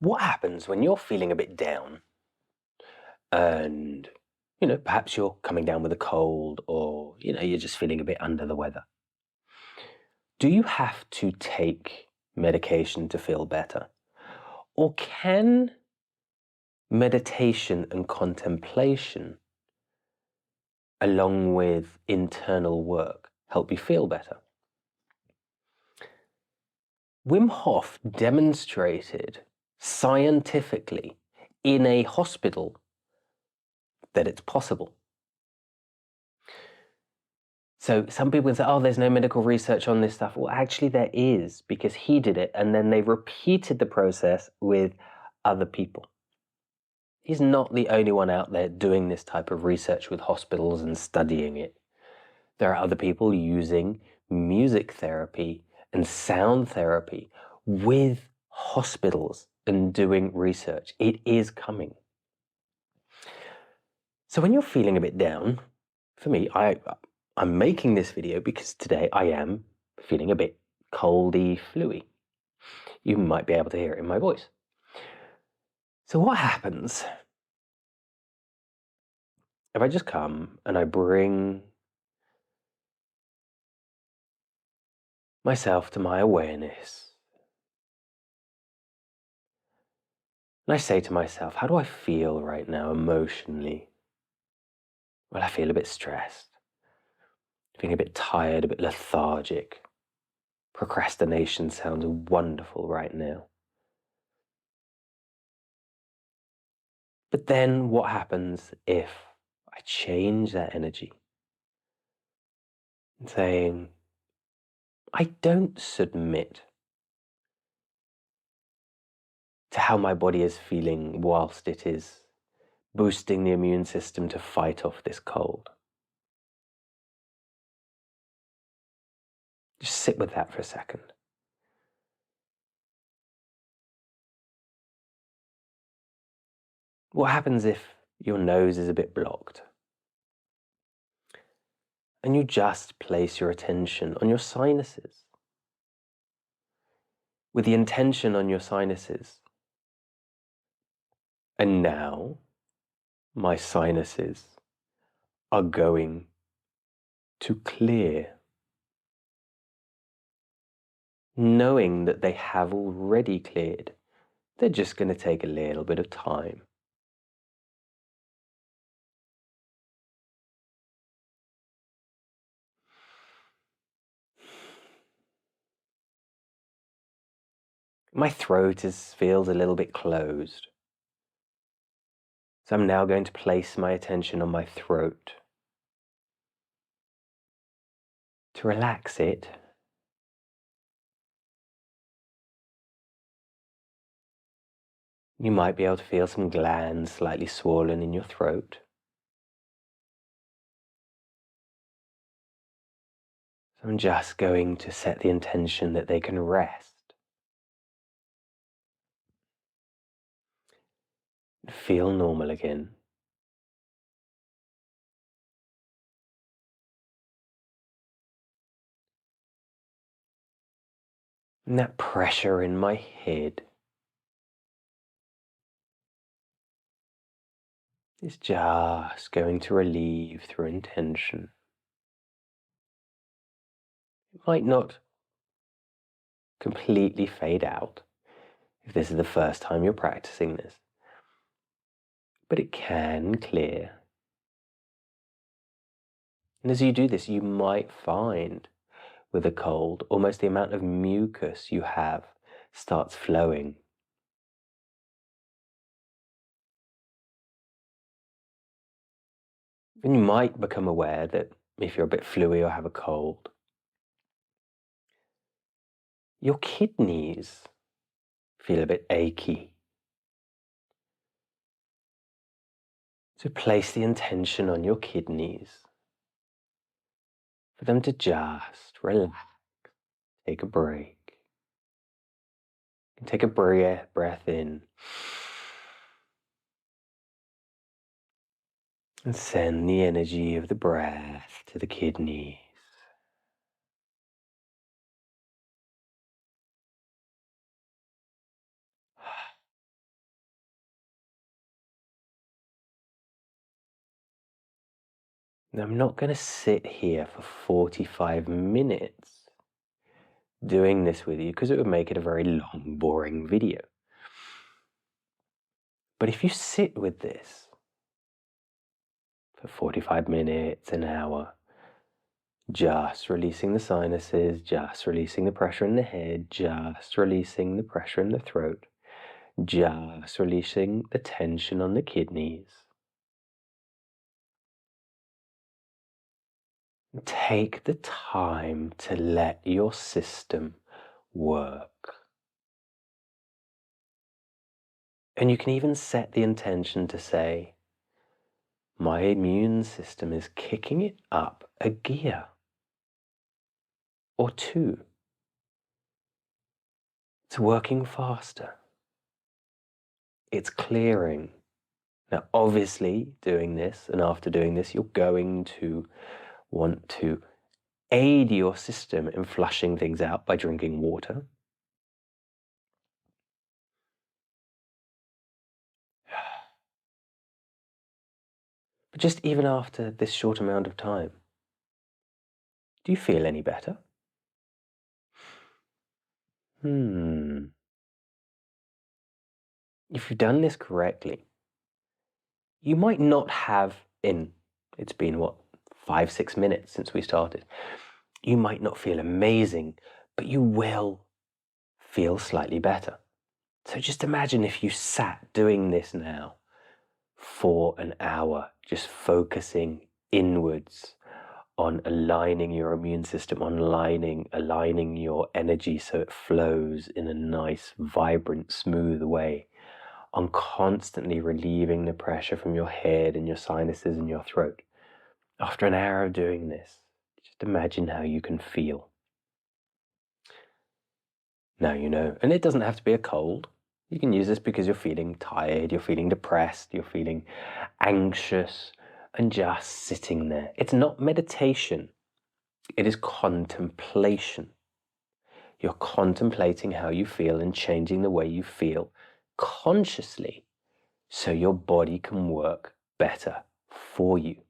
What happens when you're feeling a bit down and, perhaps you're coming down with a cold or, you're just feeling a bit under the weather? Do you have to take medication to feel better? Or can meditation and contemplation, along with internal work, help you feel better? Wim Hof demonstrated scientifically in a hospital that it's possible. So some people say, oh, there's no medical research on this stuff. Well, actually there is, because he did it and then they repeated the process with other people. He's not the only one out there doing this type of research with hospitals and studying it. There are other people using music therapy and sound therapy with hospitals and doing research. It is coming. So when you're feeling a bit down, for me, I'm making this video because today I am feeling a bit coldy, fluey. You might be able to hear it in my voice. So what happens if I just come and I bring myself to my awareness? And I say to myself, how do I feel right now emotionally? Well, I feel a bit stressed, feeling a bit tired, a bit lethargic. Procrastination sounds wonderful right now. But then what happens if I change that energy? Saying, I don't submit to how my body is feeling whilst it is boosting the immune system to fight off this cold. Just sit with that for a second. What happens if your nose is a bit blocked? And you just place your attention on your sinuses. With the intention on your sinuses. And now my sinuses are going to clear. Knowing that they have already cleared, they're just going to take a little bit of time. My throat feels a little bit closed. So I'm now going to place my attention on my throat to relax it. You might be able to feel some glands slightly swollen in your throat. So I'm just going to set the intention that they can rest. Feel normal again. And that pressure in my head is just going to relieve through intention. It might not completely fade out if this is the first time you're practicing this, but it can clear. And as you do this, you might find with a cold, almost the amount of mucus you have starts flowing. And you might become aware that if you're a bit fluey or have a cold, your kidneys feel a bit achy. So place the intention on your kidneys for them to just relax, take a break. And take a breath in and send the energy of the breath to the kidneys. Now, I'm not going to sit here for 45 minutes doing this with you because it would make it a very long, boring video. But if you sit with this for 45 minutes, an hour, just releasing the sinuses, just releasing the pressure in the head, just releasing the pressure in the throat, just releasing the tension on the kidneys. Take the time to let your system work. And you can even set the intention to say, my immune system is kicking it up a gear or two. It's working faster. It's clearing. Now, obviously, doing this, and after doing this, you're going to want to aid your system in flushing things out by drinking water. But just even after this short amount of time, do you feel any better? If you've done this correctly, you might not have it's been what, 5-6 minutes since we started. You might not feel amazing, but you will feel slightly better. So just imagine if you sat doing this now for an hour, just focusing inwards on aligning your immune system, on aligning your energy so it flows in a nice, vibrant, smooth way, on constantly relieving the pressure from your head and your sinuses and your throat. After an hour of doing this, just imagine how you can feel. Now you know, and it doesn't have to be a cold. You can use this because you're feeling tired, you're feeling depressed, you're feeling anxious, and just sitting there. It's not meditation, it is contemplation. You're contemplating how you feel and changing the way you feel consciously so your body can work better for you.